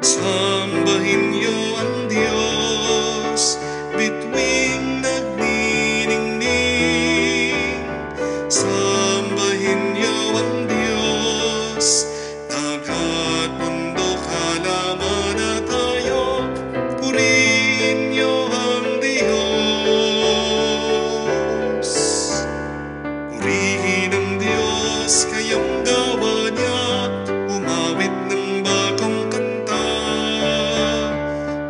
Sambahin niyo ang Diyos, bituing nagniningning. Sambahin niyo ang Diyos, dagat, bundok, halaman at hayop. Purihin niyo ang Diyos. Purihin ang Diyos, kayong gawa niya. Umawit ng bagong kanta.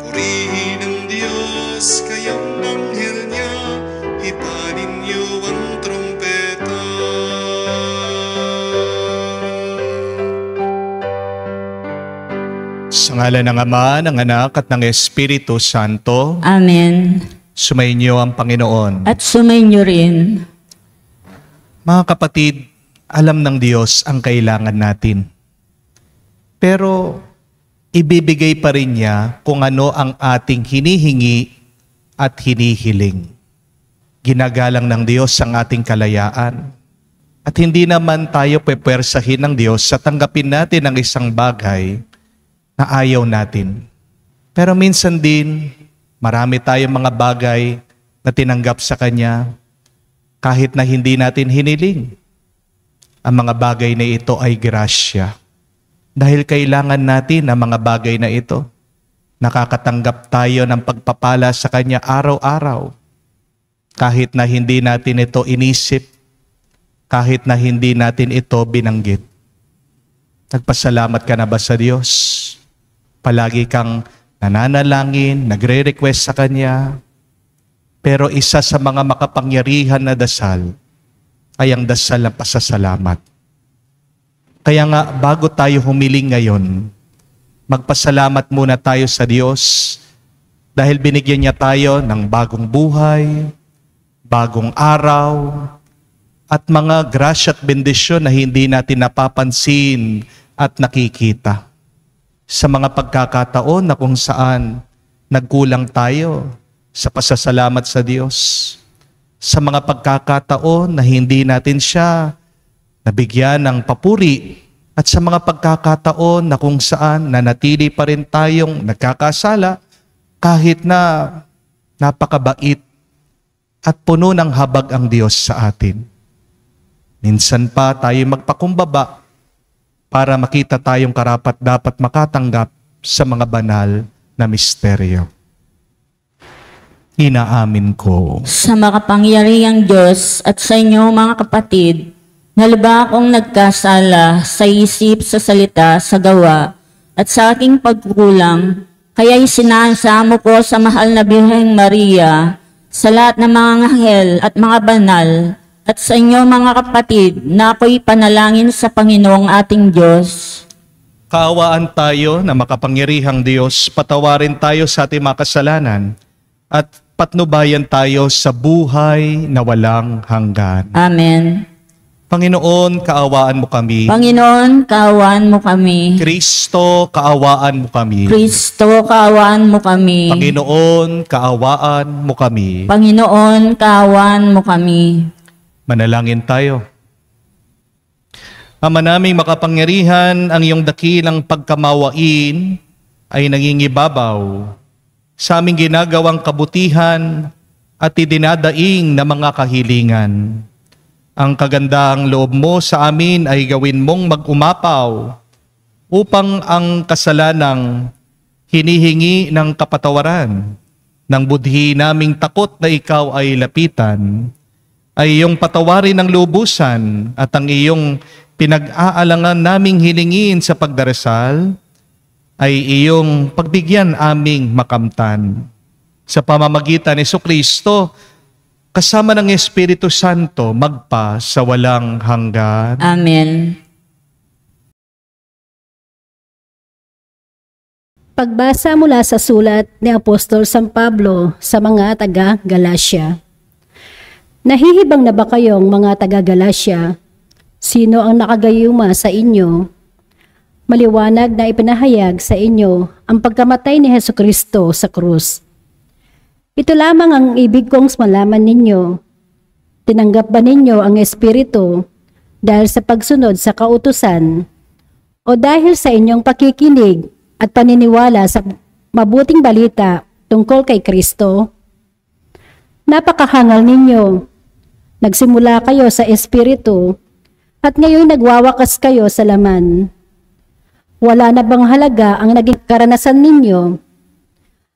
Purihin ang Diyos, kayong anghel niya. Ipanin niyo ang trumpeta. Sa ngalan ng Ama, ng Anak, at ng Espiritu Santo. Amen. Sumainyo ang Panginoon. At sumainyo rin. Mga kapatid, alam ng Diyos ang kailangan natin. Pero ibibigay pa rin niya kung ano ang ating hinihingi at hinihiling. Ginagalang ng Diyos ang ating kalayaan. At hindi naman tayo pepwersahin ng Diyos sa tanggapin natin ang isang bagay na ayaw natin. Pero minsan din, marami tayong mga bagay na tinanggap sa Kanya kahit na hindi natin hiniling. Ang mga bagay na ito ay grasya. Dahil kailangan natin ang mga bagay na ito. Nakakatanggap tayo ng pagpapala sa Kanya araw-araw. Kahit na hindi natin ito inisip, kahit na hindi natin ito binanggit. Nagpasalamat ka na ba sa Diyos? Palagi kang nananalangin, nagre-request sa Kanya. Pero isa sa mga makapangyarihan na dasal ay ang dasal ng pasasalamat. Kaya nga, bago tayo humiling ngayon, magpasalamat muna tayo sa Diyos dahil binigyan niya tayo ng bagong buhay, bagong araw, at mga grasya at bendisyon na hindi natin napapansin at nakikita. Sa mga pagkakataon na kung saan nagkulang tayo sa pasasalamat sa Diyos, sa mga pagkakataon na hindi natin siya nabigyan ng papuri, at sa mga pagkakataon na kung saan nanatili pa rin tayong nagkakasala kahit na napakabait at puno ng habag ang Diyos sa atin. Minsan pa tayo magpakumbaba para makita tayong karapat dapat makatanggap sa mga banal na misteryo. Inaamin ko Sa makapangyarihang Diyos at sa inyo mga kapatid, na lubha akong nagkasala sa isip, sa salita, sa gawa, at sa aking pagkukulang, kaya isinasamo ko sa mahal na Birheng Maria, sa lahat ng mga anghel at mga banal, at sa inyo mga kapatid, na ako'y panalangin sa Panginoong ating Diyos. kaawaan tayo na makapangyarihang Diyos, patawarin tayo sa ating mga kasalanan, at patnubayan tayo sa buhay na walang hanggan. Amen. Panginoon, kaawaan mo kami. Panginoon, kaawaan mo kami. Kristo, kaawaan mo kami. Kristo, kaawaan mo kami. Panginoon, kaawaan mo kami. Panginoon, kaawaan mo kami. Manalangin tayo. Ama naming makapangyarihan, ang iyong dakilang pagkamawain ay nangingibabaw sa aming ginagawang kabutihan at idinadaing na mga kahilingan. Ang kagandahang loob mo sa amin ay gawin mong mag-umapaw upang ang kasalanang hinihingi ng kapatawaran ng budhi naming takot na ikaw ay lapitan, ay iyong patawarin ng lubusan at ang iyong pinag-aalangan naming hilingin sa pagdarasal ay iyong pagbigyan aming makamtan. Sa pamamagitan ni Jesucristo, kasama ng Espiritu Santo, magpa sa walang hanggan. Amen. Pagbasa mula sa sulat ni Apostol San Pablo sa mga taga-Galacia. Nahihibang na ba kayong mga taga-Galacia? Sino ang nakagayuma sa inyo? Maliwanag na ipinahayag sa inyo ang pagkamatay ni Jesucristo sa krus. Ito lamang ang ibig kong malaman ninyo. Tinanggap ba ninyo ang Espiritu dahil sa pagsunod sa kautusan o dahil sa inyong pakikinig at paniniwala sa mabuting balita tungkol kay Kristo? Napakahangal ninyo. Nagsimula kayo sa espiritu at ngayon nagwawakas kayo sa laman. Wala na bang halaga ang naging karanasan ninyo?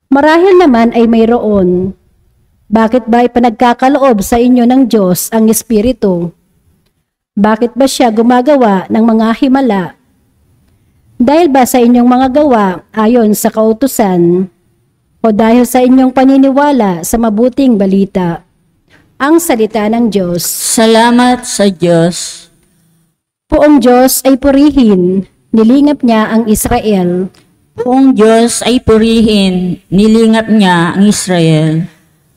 Marahil naman ay mayroon. Bakit ba ipanagkakaloob sa inyo ng Diyos ang espiritu? Bakit ba siya gumagawa ng mga himala? Dahil ba sa inyong mga gawa ayon sa kautusan? O dahil sa inyong paniniwala sa mabuting balita? Ang salita ng Diyos. Salamat sa Diyos. Poong Diyos ay purihin, nilingap niya ang Israel. Poong Diyos ay purihin, nilingap niya ang Israel.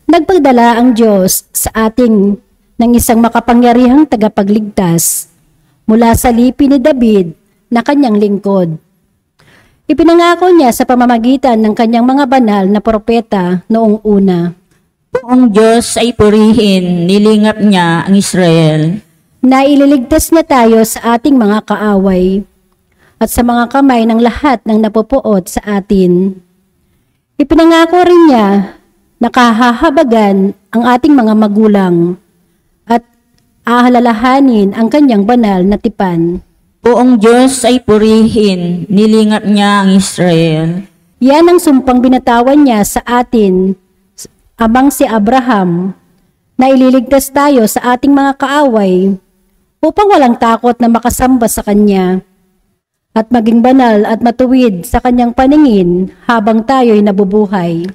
Nagpagdala ang Diyos sa ating ng isang makapangyarihang tagapagligtas mula sa lipi ni David na kanyang lingkod. Ipinangako niya sa pamamagitan ng kanyang mga banal na propeta noong una. Poong Diyos ay purihin, nilingap niya ang Israel. Na ililigtas niya tayo sa ating mga kaaway at sa mga kamay ng lahat ng napupuot sa atin. Ipinangako rin niya na kahahabagan ang ating mga magulang at ahalalahanin ang kanyang banal na tipan. Poong Diyos ay purihin, nilingap niya ang Israel. Yan ang sumpang binatawan niya sa atin, amang si Abraham, na ililigtas tayo sa ating mga kaaway upang walang takot na makasamba sa Kanya at maging banal at matuwid sa Kanyang paningin habang tayo'y nabubuhay.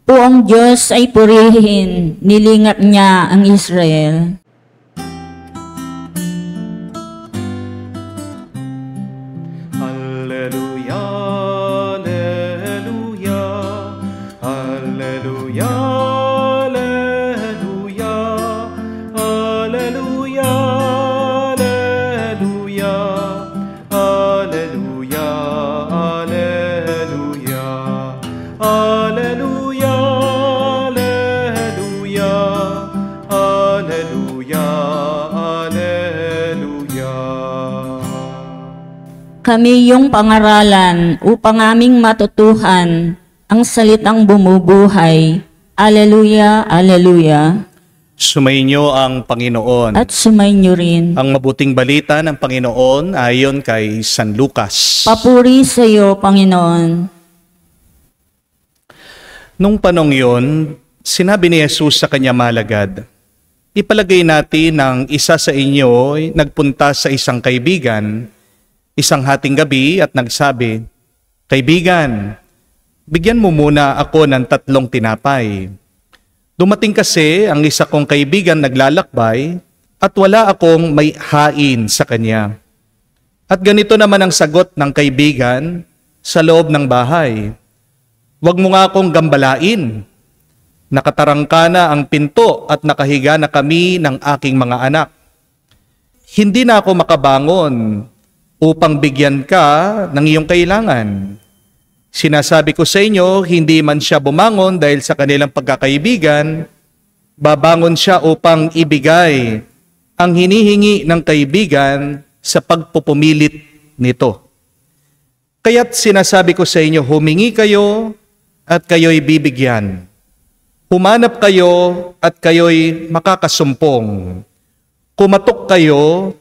Poong Diyos ay purihin, nilingap niya ang Israel. Alleluia, alleluia, alleluia, alleluia, alleluia, alleluia, alleluia, alleluia, alleluia, alleluia, alleluia. Kami yung pangaralan upang aming matutuhan ang salitang bumubuhay. Alleluia, alleluia. Sumainyo ang Panginoon. At sumainyo rin. Ang mabuting balita ng Panginoon ayon kay San Lucas. Papuri sa iyo, Panginoon. Nung panong yon, sinabi ni Jesus sa kanya malagad, ipalagay natin ng isa sa inyo ay nagpunta sa isang kaibigan, isang hating gabi at nagsabi, kaibigan, bigyan mo muna ako ng 3 tinapay. Dumating kasi ang isa kong kaibigan naglalakbay at wala akong may hain sa kanya. At ganito naman ang sagot ng kaibigan sa loob ng bahay. Huwag mo nga akong gambalain. Nakatarangka na ang pinto at nakahiga na kami ng aking mga anak. Hindi na ako makabangon upang bigyan ka ng iyong kailangan. Sinasabi ko sa inyo, hindi man siya bumangon dahil sa kanilang pagkakaibigan, babangon siya upang ibigay ang hinihingi ng kaibigan sa pagpupumilit nito. Kaya't sinasabi ko sa inyo, humingi kayo at kayo'y bibigyan. Humanap kayo at kayo'y makakasumpong. Kumatok kayo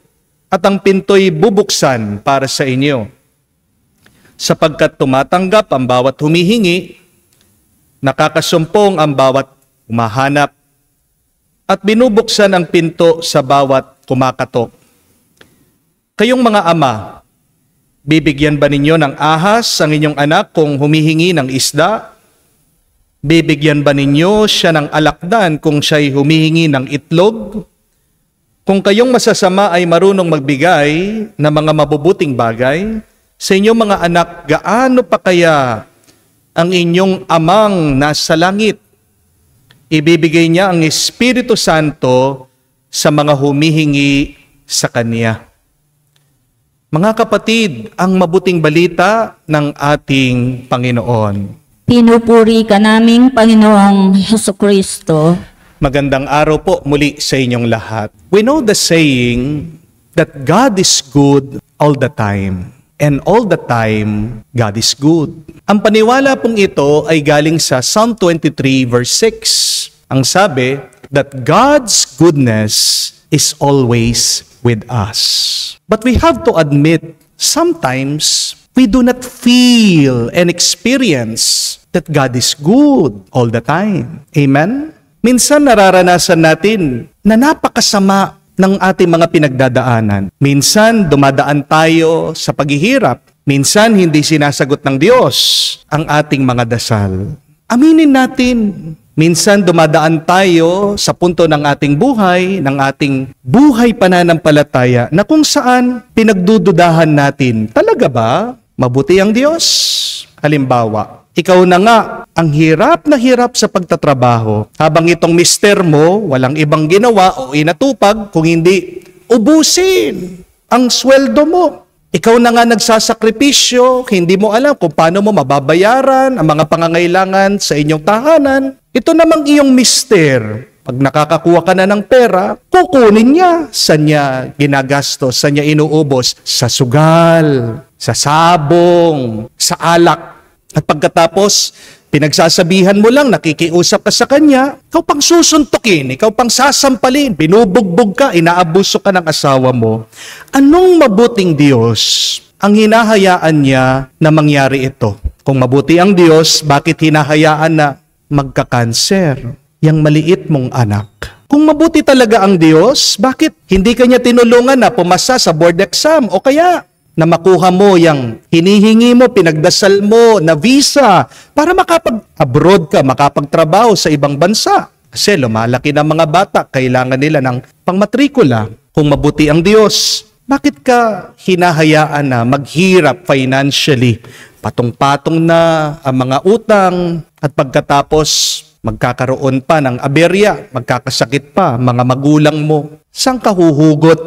at ang pinto'y bubuksan para sa inyo. Sapagkat tumatanggap ang bawat humihingi, nakakasumpong ang bawat humahanap, at binubuksan ang pinto sa bawat kumakatok. Kayong mga ama, bibigyan ba ninyo ng ahas ang inyong anak kung humihingi ng isda? Bibigyan ba ninyo siya ng alakdan kung siya'y humihingi ng itlog? Kung kayong masasama ay marunong magbigay ng mga mabubuting bagay, sa inyong mga anak, gaano pa kaya ang inyong amang nasa langit? Ibibigay niya ang Espiritu Santo sa mga humihingi sa Kanya. Mga kapatid, ang mabuting balita ng ating Panginoon. Pinupuri ka naming Panginoong Hesukristo. Magandang araw po muli sa inyong lahat. We know the saying that God is good all the time. And all the time, God is good. Ang paniwala pong ito ay galing sa Psalm 23 verse 6. Ang sabi, that God's goodness is always with us. But we have to admit, sometimes we do not feel and experience that God is good all the time. Amen? Minsan nararanasan natin na napakasama ng ating mga pinagdadaanan. Minsan dumadaan tayo sa paghihirap. Minsan hindi sinasagot ng Diyos ang ating mga dasal. Aminin natin, minsan dumadaan tayo sa punto ng ating buhay pananampalataya na kung saan pinagdududahan natin, talaga ba mabuti ang Diyos? Halimbawa, ikaw na nga ang hirap na hirap sa pagtatrabaho habang itong mister mo walang ibang ginawa o inatupag kung hindi ubusin ang sweldo mo. Ikaw na nga nagsasakripisyo, hindi mo alam kung paano mo mababayaran ang mga pangangailangan sa inyong tahanan. Ito namang iyong mister, pag nakakakuha ka na ng pera, kukunin niya. Saan niya ginagastos, saan niya inuubos? Sa sugal, sa sabong, sa alak. At pagkatapos, pinagsasabihan mo lang, nakikiusap ka sa kanya, ikaw pang susuntukin, ikaw pang sasampalin, binubugbog ka, inaabuso ka ng asawa mo. Anong mabuting Diyos ang hinahayaan niya na mangyari ito? Kung mabuti ang Diyos, bakit hinahayaan na magka-cancer yang maliit mong anak? Kung mabuti talaga ang Diyos, bakit hindi kanya tinulungan na pumasa sa board exam o kaya na makuha mo yung hinihingi mo, pinagdasal mo na visa para makapag-abroad ka, makapagtrabaho sa ibang bansa. Kasi lumalaki ng mga bata, kailangan nila ng pangmatrikula. Kung mabuti ang Diyos, bakit ka hinahayaan na maghirap financially? Patong-patong na ang mga utang at pagkatapos magkakaroon pa ng aberya, magkakasakit pa mga magulang mo. Saan ka huhugot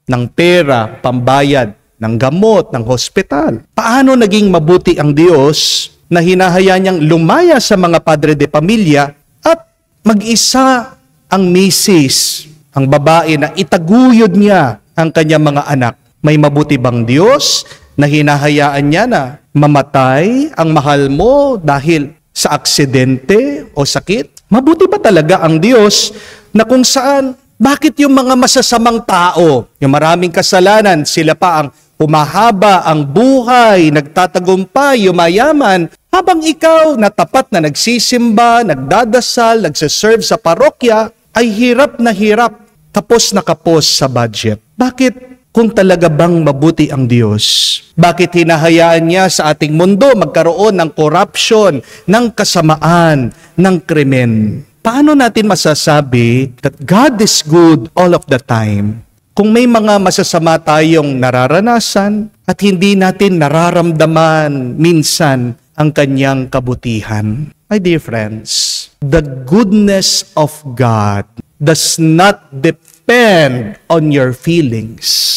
ng pera, pambayad ng gamot, ng hospital? Paano naging mabuti ang Diyos na hinahayaan niyang lumaya sa mga padre de pamilya at mag-isa ang misis, ang babae na itaguyod niya ang kanyang mga anak? May mabuti bang Diyos na hinahayaan niya na mamatay ang mahal mo dahil sa aksidente o sakit? Mabuti ba talaga ang Diyos na kung saan, bakit yung mga masasamang tao, yung maraming kasalanan, sila pa ang humahaba ang buhay, nagtatagumpay, yumayaman, habang ikaw na tapat na nagsisimba, nagdadasal, nagsiserve sa parokya, ay hirap na hirap, kapos na kapos sa budget. Bakit? Kung talaga bang mabuti ang Diyos, bakit hinahayaan niya sa ating mundo magkaroon ng corruption, ng kasamaan, ng krimen? Paano natin masasabi that God is good all of the time kung may mga masasama tayong nararanasan at hindi natin nararamdaman minsan ang kanyang kabutihan? My dear friends, the goodness of God does not depend on your feelings.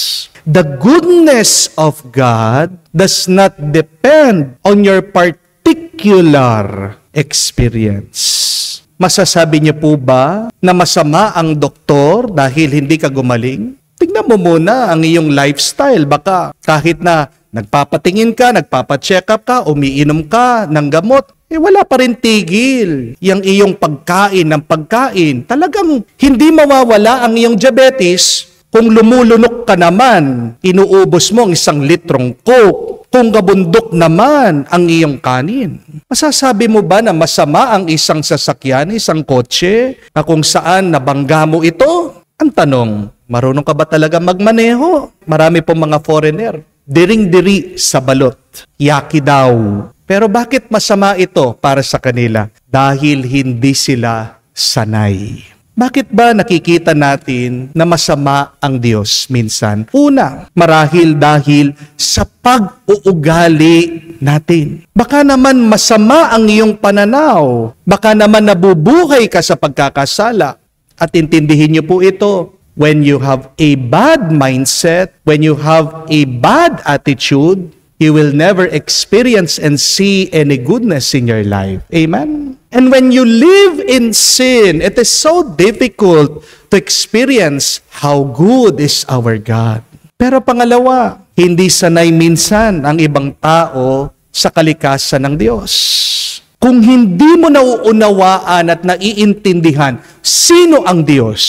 The goodness of God does not depend on your particular experience. Masasabi niyo po ba na masama ang doktor dahil hindi ka gumaling? Tingnan mo muna ang iyong lifestyle. Baka kahit na nagpapatingin ka, nagpapacheck up ka, umiinom ka ng gamot, wala pa rin tigil. Yang iyong pagkain ng pagkain, talagang hindi mawawala ang iyong diabetes kung lumulunok ka naman, inuubos mo ang 1 litrong Coke. Kung gabundok naman ang iyong kanin. Masasabi mo ba na masama ang isang sasakyan, isang kotse, na kung saan nabangga mo ito? Ang tanong, marunong ka ba talaga magmaneho? Marami pong mga foreigner, diring-diri sa balot, yaki daw. Pero bakit masama ito para sa kanila? Dahil hindi sila sanay. Bakit ba nakikita natin na masama ang Diyos minsan? Una, marahil dahil sa pag-uugali natin. Baka naman masama ang iyong pananaw. Baka naman nabubuhay ka sa pagkakasala. At intindihin niyo po ito. When you have a bad mindset, when you have a bad attitude, you will never experience and see any goodness in your life. Amen? And when you live in sin, it is so difficult to experience how good is our God. Pero pangalawa, Hindi sanay minsan ang ibang tao sa kalikasan ng Diyos. Kung hindi mo nauunawaan at naiintindihan sino ang Diyos,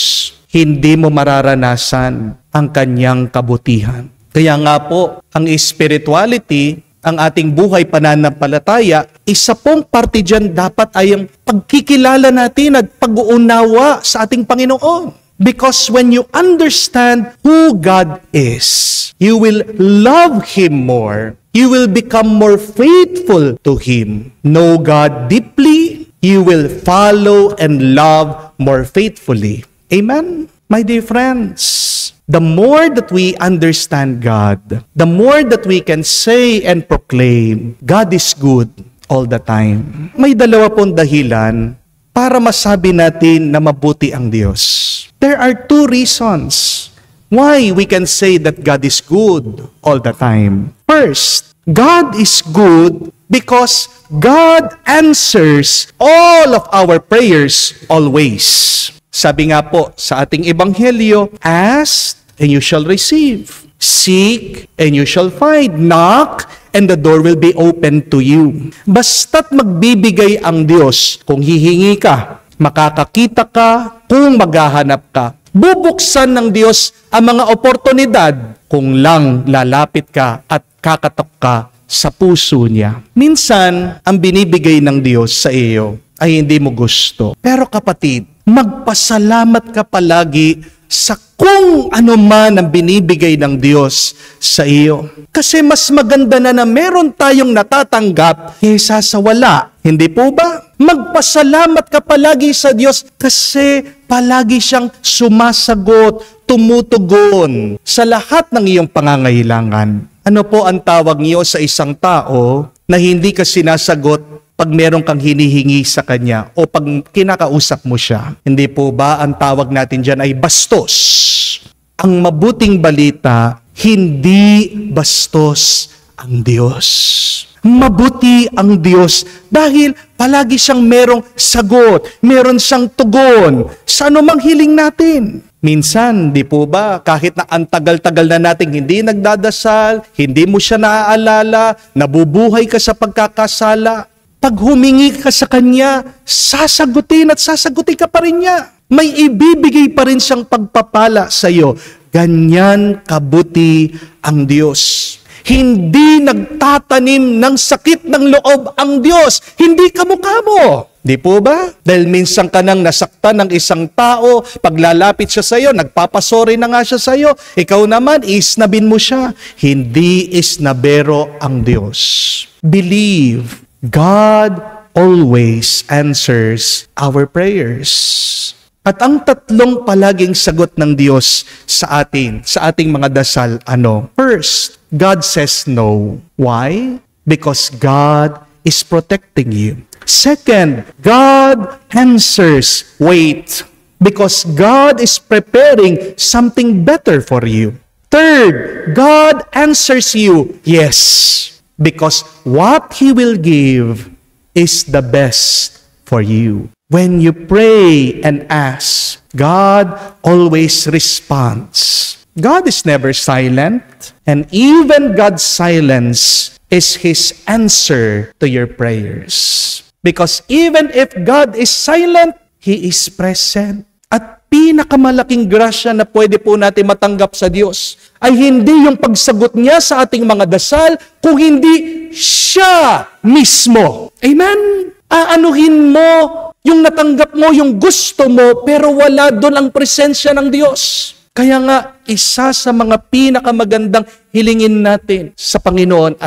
hindi mo mararanasan ang kanyang kabutihan. Kaya nga po, ang spirituality, ang ating buhay pananampalataya, isa pong parte dyan dapat ay ang pagkikilala natin at pag-uunawa sa ating Panginoon. Because when you understand who God is, you will love Him more. You will become more faithful to Him. Know God deeply, you will follow and love more faithfully. Amen? My dear friends, the more that we understand God, the more that we can say and proclaim, God is good all the time. May dalawa pong dahilan para masabi natin na mabuti ang Diyos. There are two reasons why we can say that God is good all the time. First, God is good because God answers all of our prayers always. Sabi nga po sa ating ebanghelyo, ask and you shall receive. Seek and you shall find. Knock and the door will be open to you. Basta't magbibigay ang Diyos, kung hihingi ka, makakakita ka, kung maghahanap ka. Bubuksan ng Diyos ang mga oportunidad kung lang lalapit ka at kakatok ka sa puso niya. Minsan, ang binibigay ng Diyos sa iyo ay hindi mo gusto. Pero kapatid, magpasalamat ka palagi sa kung ano man ang binibigay ng Diyos sa iyo. Kasi mas maganda na meron tayong natatanggap kaysa sa wala. Hindi po ba? Magpasalamat ka palagi sa Diyos kasi palagi siyang sumasagot, tumutugon sa lahat ng iyong pangangailangan. Ano po ang tawag niyo sa isang tao na hindi ka sinasagot pag meron kang hinihingi sa kanya o pag kinakausap mo siya? Hindi po ba ang tawag natin dyan ay bastos? Ang mabuting balita, hindi bastos ang Diyos. Mabuti ang Diyos dahil palagi siyang merong sagot, meron siyang tugon sa anumang hiling natin. Minsan, di po ba, kahit na ang tagal-tagal na nating hindi nagdadasal, hindi mo siya naaalala, nabubuhay ka sa pagkakasala, pag humingi ka sa Kanya, sasagutin at sasagutin ka pa rin niya. May ibibigay pa rin siyang pagpapala sa iyo. Ganyan kabuti ang Diyos. Hindi nagtatanim ng sakit ng loob ang Diyos. Hindi kamukha mo. Di po ba? Dahil minsan ka nang nasaktan ng isang tao, paglalapit siya sa iyo, nagpapasorry na nga siya sa iyo, ikaw naman, isnabin mo siya. Hindi isnabero ang Diyos. Believe, God always answers our prayers. At ang tatlong palaging sagot ng Diyos sa atin, sa ating mga dasal, ano? First, God says no. Why? Because God is protecting you. Second, God answers wait. Because God is preparing something better for you. Third, God answers you yes. Because what He will give is the best for you. When you pray and ask, God always responds. God is never silent, and even God's silence is His answer to your prayers. Because even if God is silent, He is present. At pinakamalaking grasya na pwede po natin matanggap sa Diyos ay hindi yung pagsagot niya sa ating mga dasal, kung hindi siya mismo. Amen? Aanuhin mo yung natanggap mo, yung gusto mo, pero wala doon ang presensya ng Diyos. Kaya nga, isa sa mga pinakamagandang hilingin natin sa Panginoon,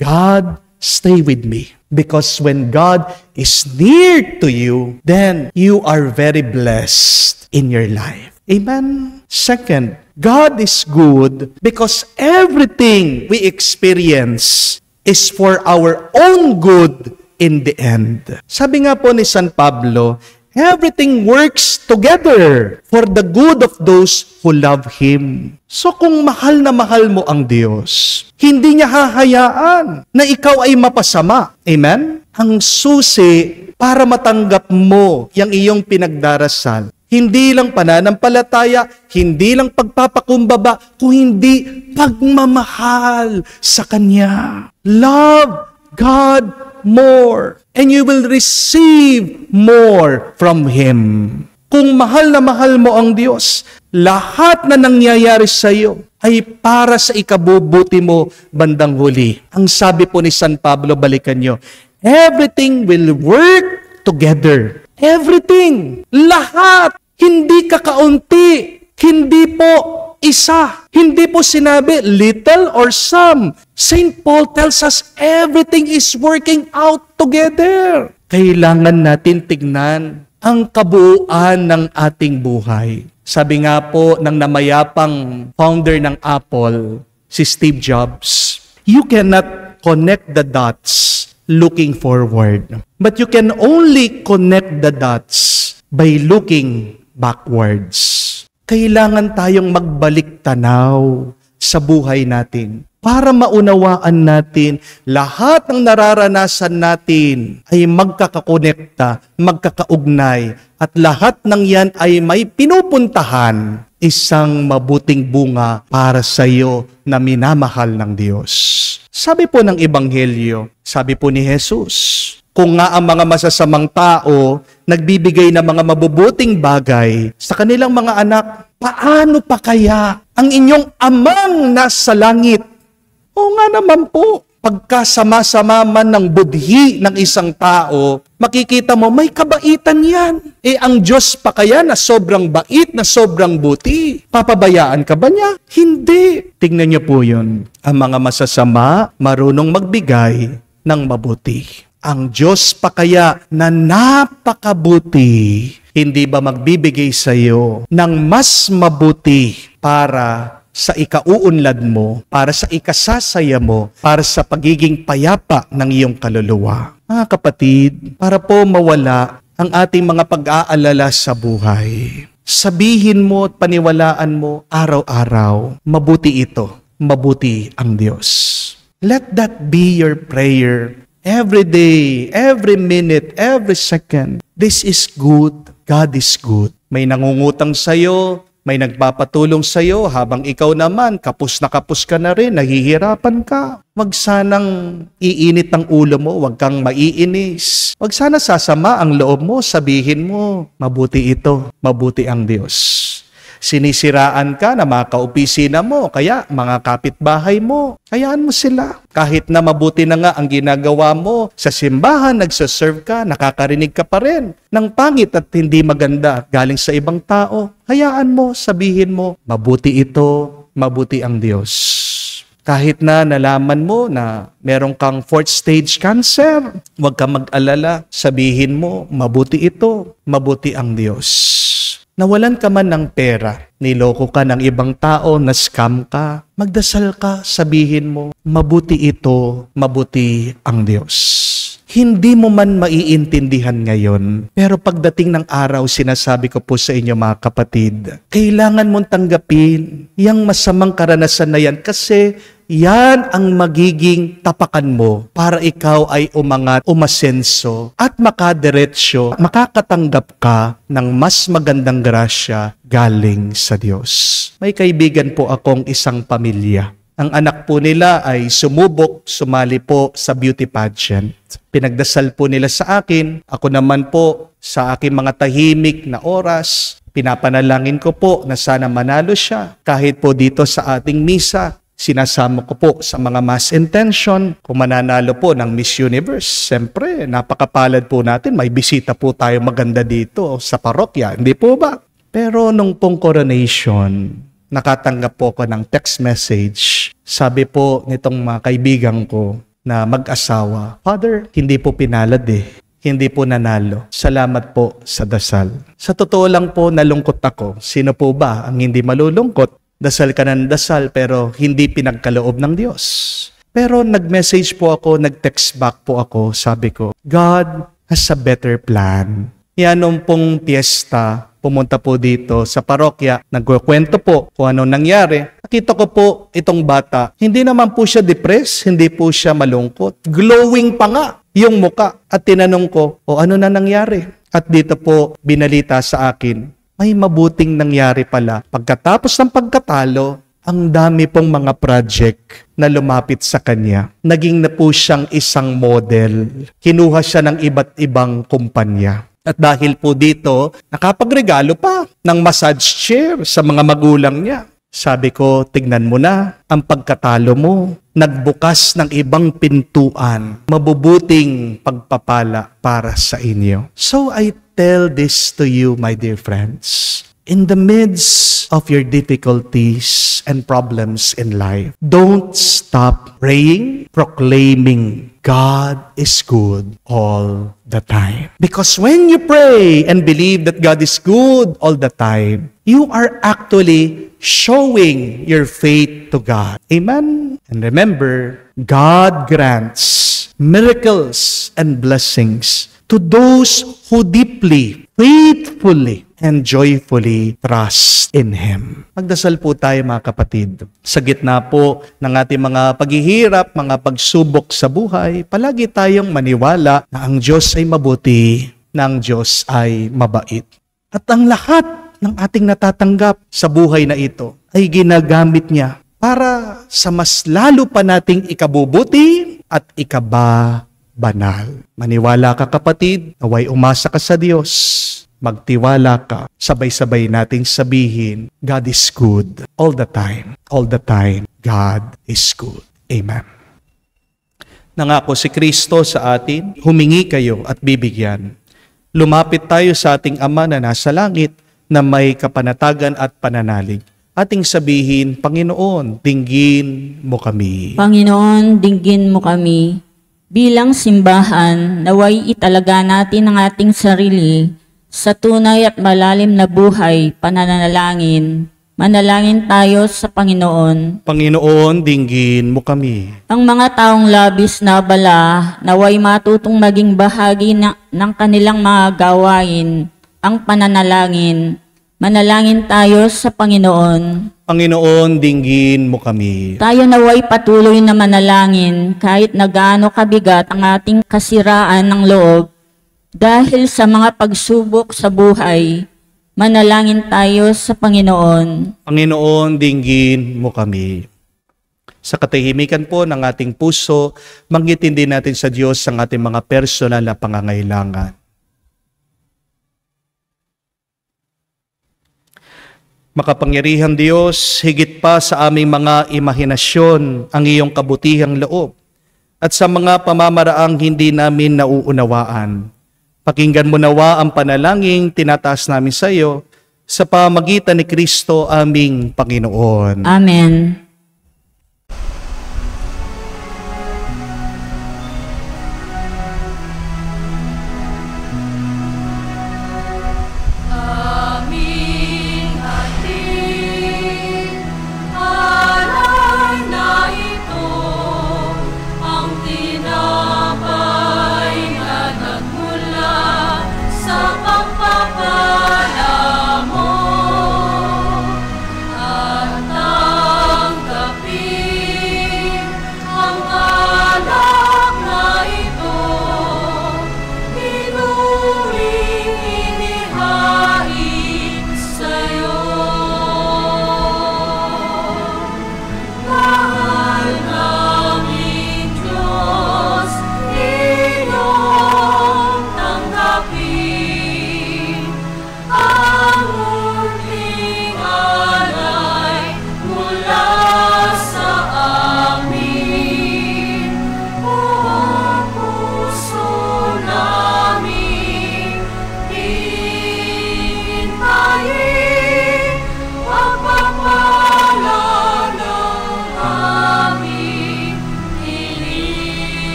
God, stay with me. Because when God is near to you, then you are very blessed in your life. Amen? Second, God is good because everything we experience is for our own good in the end. Sabi nga po ni San Pablo, everything works together for the good of those who love Him. So kung mahal na mahal mo ang Diyos, hindi niya hahayaan na ikaw ay mapasama. Amen? Ang susi para matanggap mo yung iyong pinagdarasal Hindi lang pananampalataya, hindi lang pagpapakumbaba, kung hindi pagmamahal sa Kanya. Love God more, and you will receive more from Him. Kung mahal na mahal mo ang Diyos, lahat na nangyayari sa iyo ay para sa ikabubuti mo bandang huli. Ang sabi po ni San Pablo, balikan nyo, everything will work together. Everything. Lahat. Hindi kakaunti. Hindi po isa. Hindi po sinabi little or some. St. Paul tells us everything is working out together. Kailangan natin tignan ang kabuuan ng ating buhay. Sabi nga po ng namayapang founder ng Apple, si Steve Jobs, you cannot connect the dots looking forward, but you can only connect the dots by looking backwards. Kailangan tayong magbalik tanaw sa buhay natin para maunawaan natin lahat ng nararanasan natin ay magkakakonekta, magkakaugnay, at lahat ng yan ay may pinupuntahan, isang mabuting bunga para sa iyo na minamahal ng Diyos. Sabi po ng Ebanghelyo, sabi po ni Jesus, kung nga ang mga masasamang tao nagbibigay ng mga mabubuting bagay sa kanilang mga anak, paano pa kaya ang inyong amang nasa langit? Oo nga naman po, pagkasama-sama man ng budhi ng isang tao, makikita mo may kabaitan yan. Ang Diyos pa kaya na sobrang bait, na sobrang buti, papabayaan ka ba niya? Hindi. Tingnan niyo po yun. Ang mga masasama, marunong magbigay ng mabuti. Ang Diyos pa kaya na napakabuti, hindi ba magbibigay sa iyo ng mas mabuti para sa ikauunlad mo, para sa ikasasaya mo, para sa pagiging payapa ng iyong kaluluwa? Mga kapatid, para po mawala ang ating mga pag-aalala sa buhay, sabihin mo at paniwalaan mo araw-araw, mabuti ito, mabuti ang Diyos. Let that be your prayer. Every day, every minute, every second. This is good. God is good. May nangungutang sa'yo, may nagpapatulong sa'yo, habang ikaw naman, kapos ka na rin, nahihirapan ka. Wag sanang iinit ang ulo mo, wag kang maiinis. Wag sana sasama ang loob mo, sabihin mo, mabuti ito, mabuti ang Diyos. Sinisiraan ka na mga kaopisina mo, kaya mga kapitbahay mo, hayaan mo sila. Kahit na mabuti na nga ang ginagawa mo, sa simbahan, nagsaserve ka, nakakarinig ka pa rin ng pangit at hindi maganda galing sa ibang tao. Hayaan mo, sabihin mo, mabuti ito, mabuti ang Diyos. Kahit na nalaman mo na meron kang 4th stage cancer, huwag kang mag-alala, sabihin mo, mabuti ito, mabuti ang Diyos. Nawalan ka man ng pera, niloko ka ng ibang tao, na-scam ka, magdasal ka, sabihin mo, mabuti ito, mabuti ang Diyos. Hindi mo man maiintindihan ngayon, pero pagdating ng araw, sinasabi ko po sa inyo mga kapatid, kailangan mong tanggapin yung masamang karanasan na yan kasi yan ang magiging tapakan mo para ikaw ay umangat, umasenso at makadiretso, makakatanggap ka ng mas magandang grasya galing sa Diyos. May kaibigan po akong isang pamilya. Ang anak po nila ay sumali po sa beauty pageant. Pinagdasal po nila sa akin, ako naman po sa aking mga tahimik na oras, pinapanalangin ko po na sana manalo siya. Kahit po dito sa ating misa, sinasama ko po sa mga mass intention kung mananalo po ng Miss Universe. Siyempre, napakapalad po natin, may bisita po tayo maganda dito sa parokya, hindi po ba? Pero nung pong coronation, nakatanggap po ako ng text message. Sabi po nitong mga kaibigan ko na mag-asawa, Father, hindi po pinalad hindi po nanalo. Salamat po sa dasal. Sa totoo lang po, nalungkot ako. Sino po ba ang hindi malulungkot? Dasal ka ng dasal pero hindi pinagkaloob ng Diyos. Pero nag-message po ako, nag-text back po ako, sabi ko, God has a better plan. Yan nung pong piyesta, pumunta po dito sa parokya, nagkukwento po kung ano nangyari. Nakita ko po itong bata, hindi naman po siya depressed, hindi po siya malungkot. Glowing pa nga yung muka. At tinanong ko, ano na nangyari? At dito po binalita sa akin, may mabuting nangyari pala. Pagkatapos ng pagkatalo, ang dami pong mga project na lumapit sa kanya. Naging na po siyang isang model. Kinuha siya ng iba't ibang kumpanya. At dahil po dito, nakapagregalo pa ng massage chair sa mga magulang niya. Sabi ko, tignan mo na ang pagkatalo mo. Nagbukas ng ibang pintuan. Mabubuting pagpapala para sa inyo. So I tell this to you, my dear friends. In the midst of your difficulties and problems in life, don't stop praying, proclaiming God is good all the time. Because when you pray and believe that God is good all the time, you are actually showing your faith to God. Amen? And remember, God grants miracles and blessings to those who deeply, faithfully, and joyfully trust in Him. Magdasal po tayo mga kapatid. Sa gitna po ng ating mga paghihirap, mga pagsubok sa buhay, palagi tayong maniwala na ang Diyos ay mabuti, na ang Diyos ay mabait. At ang lahat ng ating natatanggap sa buhay na ito ay ginagamit niya para sa mas lalo pa nating ikabubuti at ikababanal. Maniwala ka kapatid, naway umasa ka sa Diyos. Magtiwala ka, sabay-sabay nating sabihin, God is good all the time. All the time, God is good. Amen. Nangako si Kristo sa atin, humingi kayo at bibigyan. Lumapit tayo sa ating Ama na nasa langit na may kapanatagan at pananalig. Ating sabihin, Panginoon, dinggin mo kami. Panginoon, dinggin mo kami. Bilang simbahan, naway italaga natin ang ating sarili sa tunay at malalim na buhay, pananalangin. Manalangin tayo sa Panginoon. Panginoon, dinggin mo kami. Ang mga taong labis na abala, naway matutong maging bahagi ng kanilang mga gawain, ang pananalangin. Manalangin tayo sa Panginoon. Panginoon, dinggin mo kami. Tayo naway patuloy na manalangin kahit na gaano kabigat ang ating kasiraan ng loob. Dahil sa mga pagsubok sa buhay, manalangin tayo sa Panginoon. Panginoon, dinggin mo kami. Sa katahimikan po ng ating puso, manggitin din natin sa Diyos ang ating mga personal na pangangailangan. Makapangyarihang Diyos, higit pa sa aming mga imahinasyon ang iyong kabutihang loob at sa mga pamamaraang hindi namin nauunawaan. Pakinggan mo nawa ang panalangin tinataas namin sa iyo sa pamagitan ni Kristo aming Panginoon. Amen.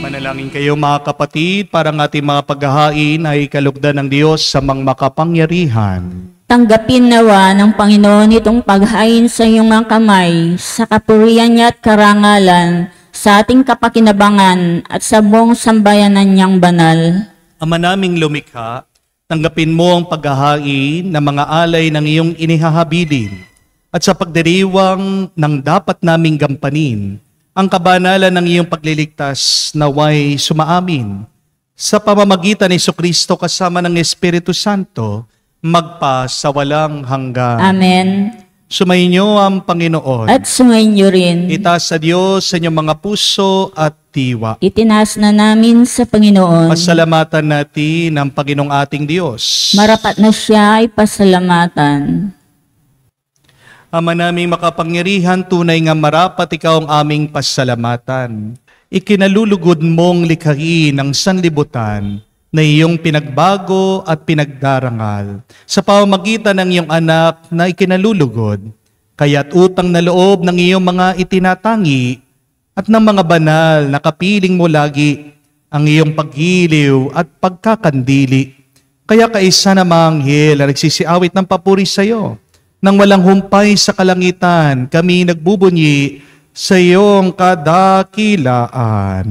Manalangin kayo mga kapatid, para ang ating mga paghahain ay kalugdan ng Diyos sa mga makapangyarihan. Tanggapin nawa ng Panginoon itong paghain sa iyong mga kamay, sa kapurihan niya at karangalan, sa ating kapakinabangan at sa buong sambayanan niyang banal. Ama naming lumikha, tanggapin mo ang paghahain ng mga alay ng iyong inihahabilin at sa pagdiriwang ng dapat naming gampanin, ang kabanalan ng iyong pagliligtas naway sumaamin sa pamamagitan ni Jesucristo kasama ng Espiritu Santo, magpa sa walang hanggan. Amen. Sumainyo ang Panginoon. At sumainyo rin. Itaas sa Diyos sa inyong mga puso at diwa. Itinaas na namin sa Panginoon. Pasalamatan natin ang Panginoong ating Diyos. Marapat na siya ay pasalamatan. Ama naming makapangyarihan, tunay nga marapat ikaw ang aming pasalamatan. Ikinalulugod mong likhain ang sanlibutan na iyong pinagbago at pinagdarangal sa pamamagitan ng iyong anak na ikinalulugod, kaya't utang na loob ng iyong mga itinatangi at ng mga banal na kapiling mo lagi ang iyong paghiliw at pagkakandili. Kaya kaisa na mga anghel na nagsisiawit ng papuri sa iyo, nang walang humpay sa kalangitan, kami nagbubunyi sa iyong kadakilaan.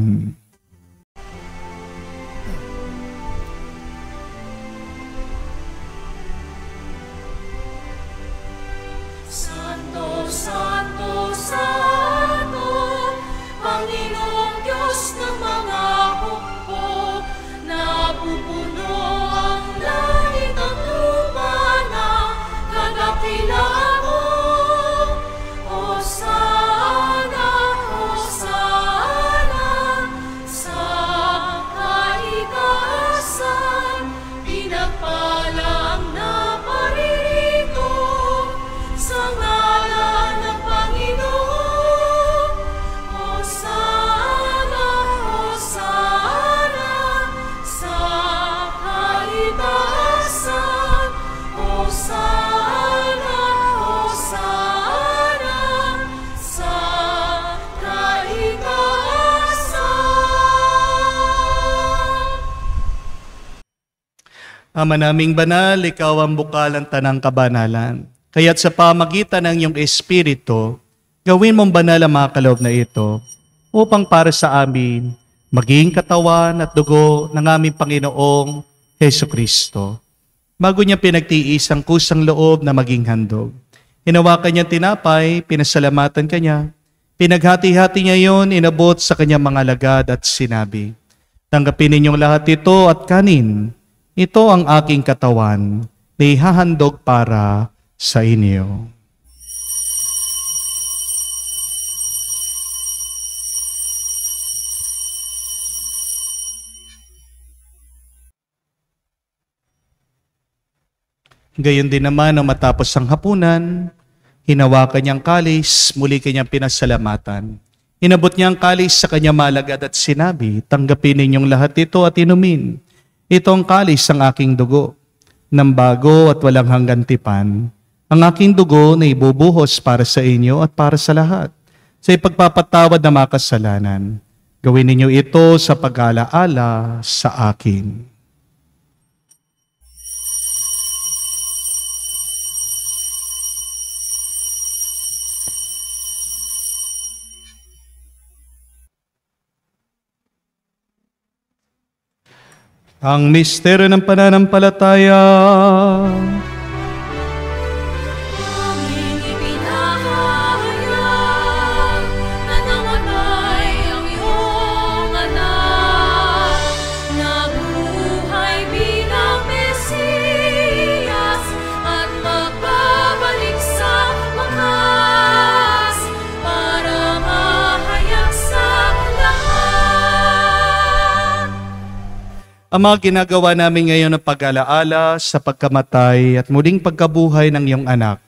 Santo, Santo, Santo, Panginoong Diyos ng mga hukbo, napupuno ang langit at lupa ng kadakilaan mo. Hosana, Hosana, sa kaitaasan, pinagpala ang naparirito sa ngalan ng Panginoon. Hosana, Hosana, sa kaitaasan. Hosana, Hosana, sa kaitaasan. Ama naming banal, ikaw ang bukalan tanang kabanalan. Kaya't sa pamagitan ng iyong Espiritu, gawin mong banal ang mga kaloob na ito upang para sa amin maging katawan at dugo ng aming Panginoong Hesukristo. Bago niya pinagtiis ang kusang loob na maging handog, hinawakan niya tinapay, pinasalamatan kanya, pinaghati-hati niya yon, inabot sa kanyang mga alagad at sinabi, "Tanggapin ninyong lahat ito at kanin. Ito ang aking katawan na ihahandog para sa inyo." Gayon din naman nang matapos ang hapunan, hinawakan niyang kalis, muli kanyang pinasalamatan. Inabot niya ang kalis sa kanyang malagad at sinabi, "Tanggapin ninyong lahat ito at inumin. Ito ang kalis ng aking dugo, ng bago at walang hanggan tipan. Ang aking dugo na ibubuhos para sa inyo at para sa lahat, sa ipagpapatawad ng mga kasalanan. Gawin ninyo ito sa pag-alaala sa akin." Ang misteryo ng pananampalataya. Aming ipinahayag na namatay ang iyong anak, nabuhay bilang Mesiyas at magbabalik sa wakas para mahayag sa lahat. Ang mga ginagawa namin ngayon ng pag-alaala sa pagkamatay at muling pagkabuhay ng iyong anak.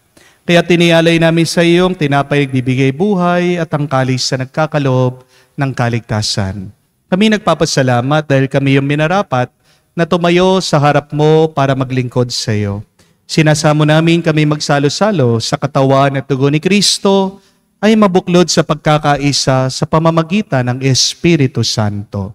Kaya tinialay namin sa iyong tinapay nagbibigay buhay at ang kalis na nagkakaloob ng kaligtasan. Kami nagpapasalamat dahil kami yung minarapat na tumayo sa harap mo para maglingkod sa iyo. Sinasamo namin kami magsalo-salo sa katawan at dugo ni Kristo ay mabuklod sa pagkakaisa sa pamamagitan ng Espiritu Santo.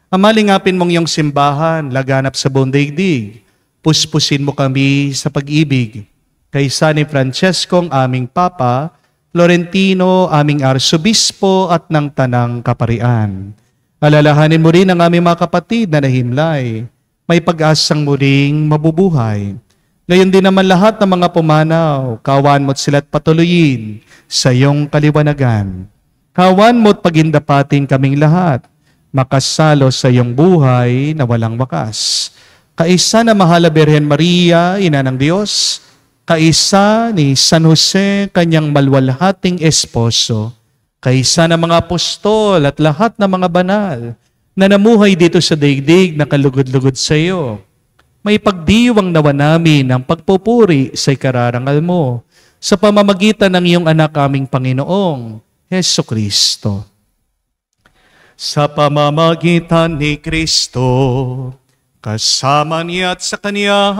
Amalingapin mong iyong simbahan, laganap sa buong daigdig. Puspusin mo kami sa pag-ibig. Kay San Francesco, aming Papa, Florentino, aming Arsobispo at ng Tanang Kaparian. Alalahanin mo rin ang aming mga kapatid na nahimlay. May pag-asang muling mabubuhay. Ngayon din naman lahat ng mga pumanaw, kawan mo't sila't patuloyin sa iyong kaliwanagan. Kawan mo't pagindapatin kaming lahat, makasalo sa iyong buhay na walang wakas. Kaisa na Mahal na Birhen Maria, Ina ng Diyos, kaisa ni San Jose, kanyang malwalhating esposo, kaisa ng mga apostol at lahat ng mga banal na namuhay dito sa daigdig na kalugod-lugod sa iyo. May pagdiwang nawa namin ang pagpupuri sa ikararangal mo sa pamamagitan ng iyong anak aming Panginoong Heso Kristo. Sa pamamagitan ni Kristo, kasama niya at sa Kanya,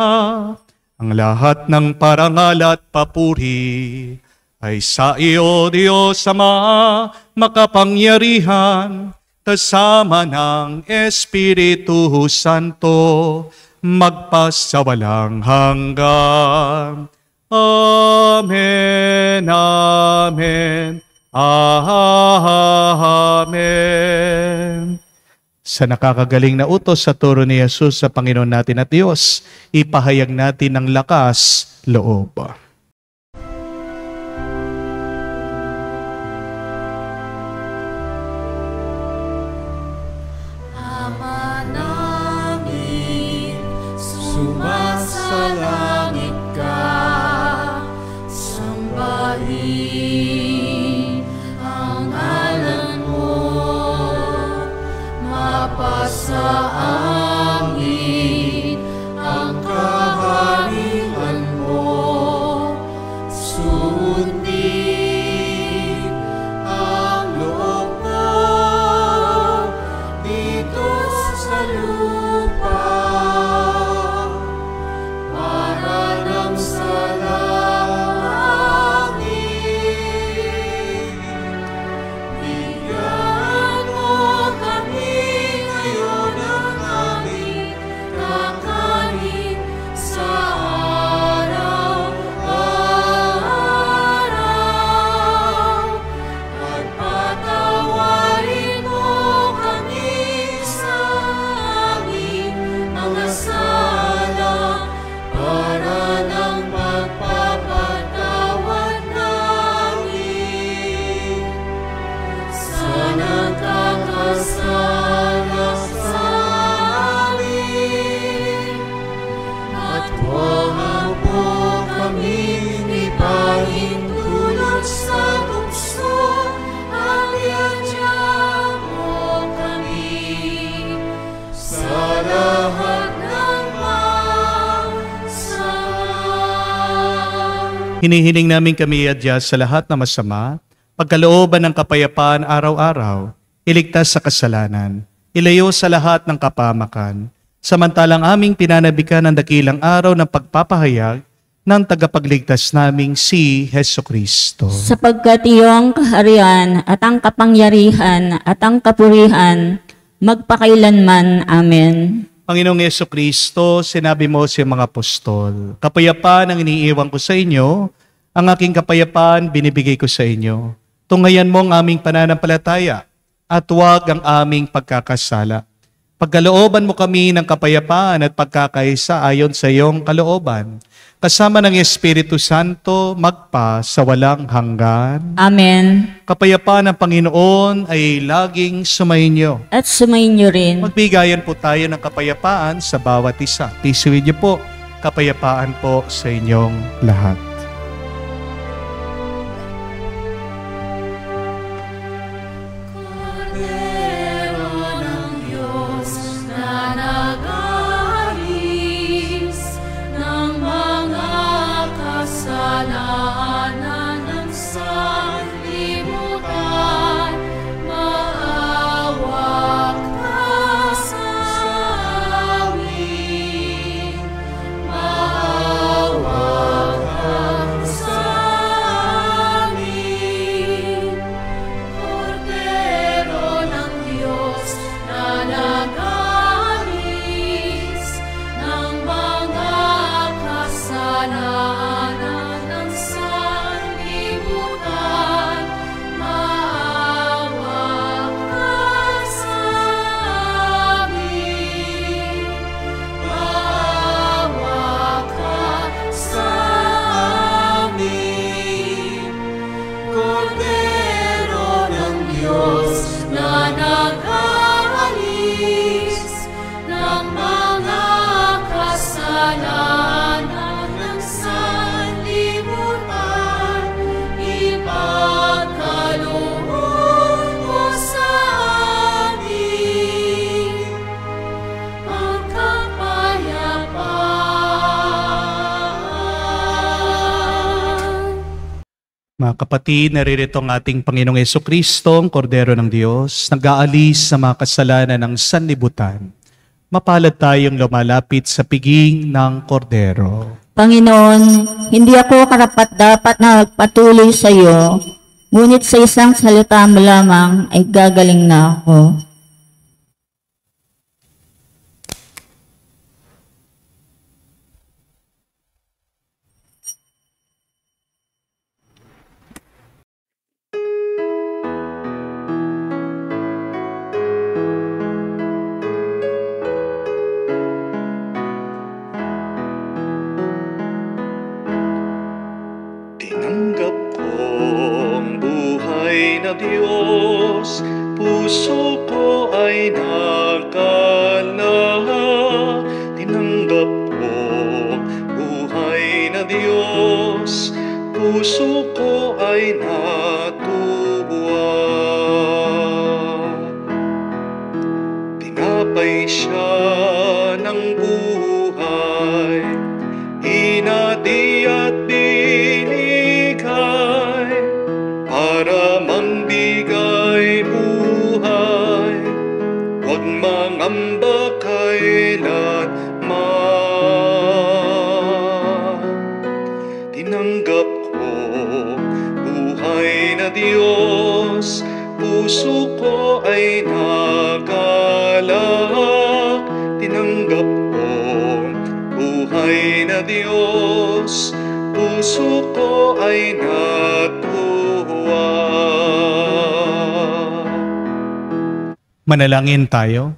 ang lahat ng parangal at papuri ay sa iyo, Diyos Ama, makapangyarihan, kasama ng Espiritu Santo, magpasawalang hanggan. Amen, amen, amen. Sa nakakagaling na utos sa turo ni Jesus sa Panginoon natin at Diyos, ipahayag natin ng lakas loob. Ama namin, sumasalangit ka, sambahin ang ngalan mo, mapasa amin ang kaharian mo, sundin ang loob mo dito sa lupa, para lang sa langit. Bigyan mo kami ngayon ng aming kakanin sa araw-araw, at patawarin mo kami sa aming mga sala, para ng pagpapatawad namin sa nagkakasala sa amin. At huwag mo kami ipahintulot sa tukso, at iadya mo kami sa lahat ng masama. Hinihiling namin kami adya sa lahat na masama, pagkalooban ng kapayapaan araw-araw, iligtas sa kasalanan, ilayo sa lahat ng kapamakan, samantalang aming pinanabikan ang dakilang araw ng pagpapahayag ng tagapagligtas naming si Heso Kristo. Sapagkat iyong kaharian at ang kapangyarihan at ang kapurihan magpakailanman. Amen. Panginoong Heso Kristo, sinabi mo sa mga apostol, kapayapaan ang iniiwan ko sa inyo, ang aking kapayapaan binibigay ko sa inyo. Tunghayan mo ang aming pananampalataya at huwag ang aming pagkakasala. Pagkalooban mo kami ng kapayapaan at pagkakaisa ayon sa iyong kalooban, kasama ng Espiritu Santo magpa sa walang hanggan. Amen. Kapayapaan ng Panginoon ay laging sumainyo. At sumainyo rin. Magbigayan po tayo ng kapayapaan sa bawat isa. Tisuin niyo po, kapayapaan po sa inyong lahat. Kordero ng Diyos na nag-aalis ng mga kasalanan ng sanlibutan, maawa ka sa amin, maawa ka Mga kapatid, naririto ang ating Panginoong Jesucristo, ang Kordero ng Diyos, nag-aalis sa mga kasalanan ng sanlibutan. Mapalad tayong lumalapit sa piging ng Kordero. Panginoon, hindi ako karapat-dapat na magpatuloy sa iyo, ngunit sa isang salita mo lamang ay gagaling na ako. Tinanggap ko ang buhay na Diyos, puso ko ay nakalahak. Tinanggap ko ang buhay na Diyos, puso ko ay natuwa. Tinapay siya ng buhay, hinati at binigay para mangbigay buhay. Huwag mangamba kailanman. Tinanggap ko buhay na Diyos, puso ko ay nagalak. Tinanggap ko buhay na Diyos, puso ko ay natuwa. Manalangin tayo.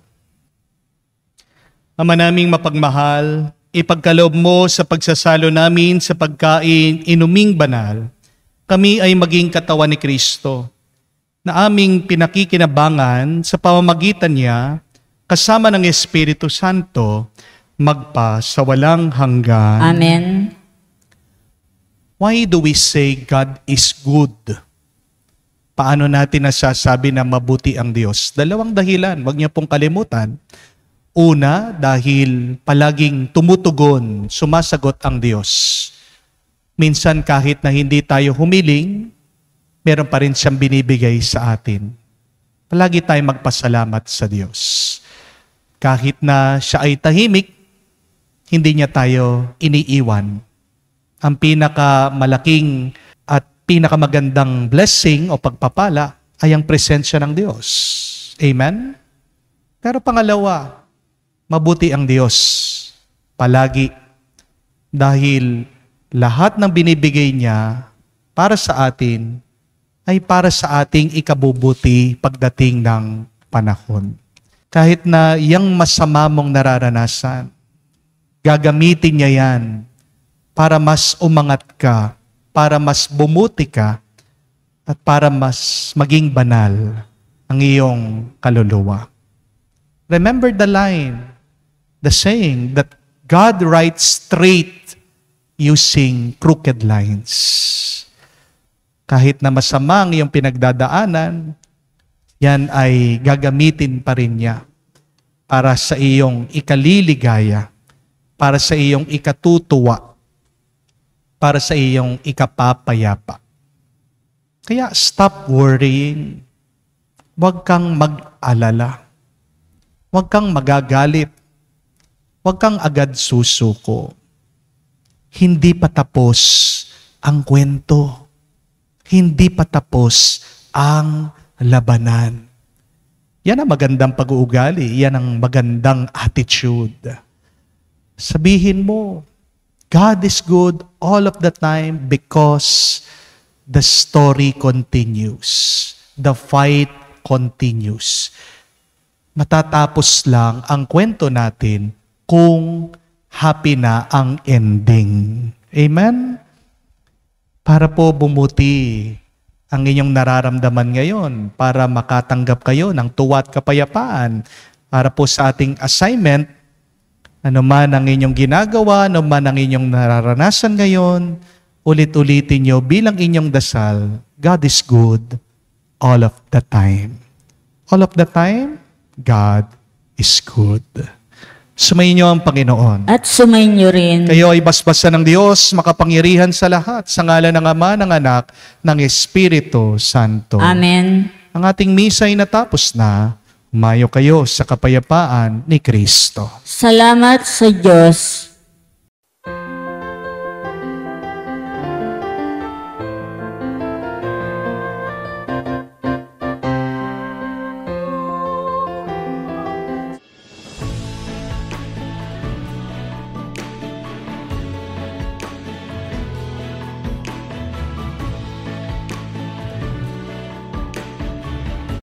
Ama naming mapagmahal, ipagkaloob mo sa pagsasalo namin sa pagkain inuming banal, kami ay maging katawan ni Kristo, na aming pinakikinabangan sa pamamagitan niya, kasama ng Espiritu Santo, magpa sa walang hanggan. Amen. Why do we say God is good? Paano natin nasasabi na mabuti ang Diyos? Dalawang dahilan, huwag niyo pong kalimutan. Una, dahil palaging tumutugon, sumasagot ang Diyos. Minsan kahit na hindi tayo humiling, meron pa rin siyang binibigay sa atin. Palagi tayong magpasalamat sa Diyos. Kahit na siya ay tahimik, hindi niya tayo iniiwan. Ang pinakamalaking at pinakamagandang blessing o pagpapala ay ang presensya ng Diyos. Amen? Pero pangalawa, mabuti ang Diyos palagi dahil lahat ng binibigay niya para sa atin ay para sa ating ikabubuti pagdating ng panahon. Kahit na yang masama mong nararanasan, gagamitin niya yan para mas umangat ka, para mas bumuti ka, at para mas maging banal ang iyong kaluluwa. Remember the line, the saying that God writes straight using crooked lines. Kahit na masama ang iyong pinagdadaanan, yan ay gagamitin pa rin niya para sa iyong ikaliligaya, para sa iyong ikatutuwa, para sa iyong ikapapayapa. Kaya stop worrying. Huwag kang mag-alala. Huwag kang magagalit. Huwag kang agad susuko. Hindi pa tapos ang kwento. Hindi pa tapos ang labanan. Yan ang magandang pag-uugali. Yan ang magandang attitude. Sabihin mo, God is good all of the time because the story continues. The fight continues. Matatapos lang ang kwento natin kung happy na ang ending. Amen? Para po bumuti ang inyong nararamdaman ngayon, para makatanggap kayo ng tuwa at kapayapaan, para po sa ating assignment, ano man ang inyong ginagawa, ano man ang inyong nararanasan ngayon, ulit-ulitin nyo bilang inyong dasal, God is good all of the time. All of the time, God is good. Sumainyo ang Panginoon. At sumainyo rin. Kayo ay basbasan ng Diyos, makapangyarihan sa lahat, sa ngalan ng Ama, ng Anak, ng Espiritu Santo. Amen. Ang ating misa ay natapos na. Humayo kayo sa kapayapaan ni Kristo. Salamat sa Diyos.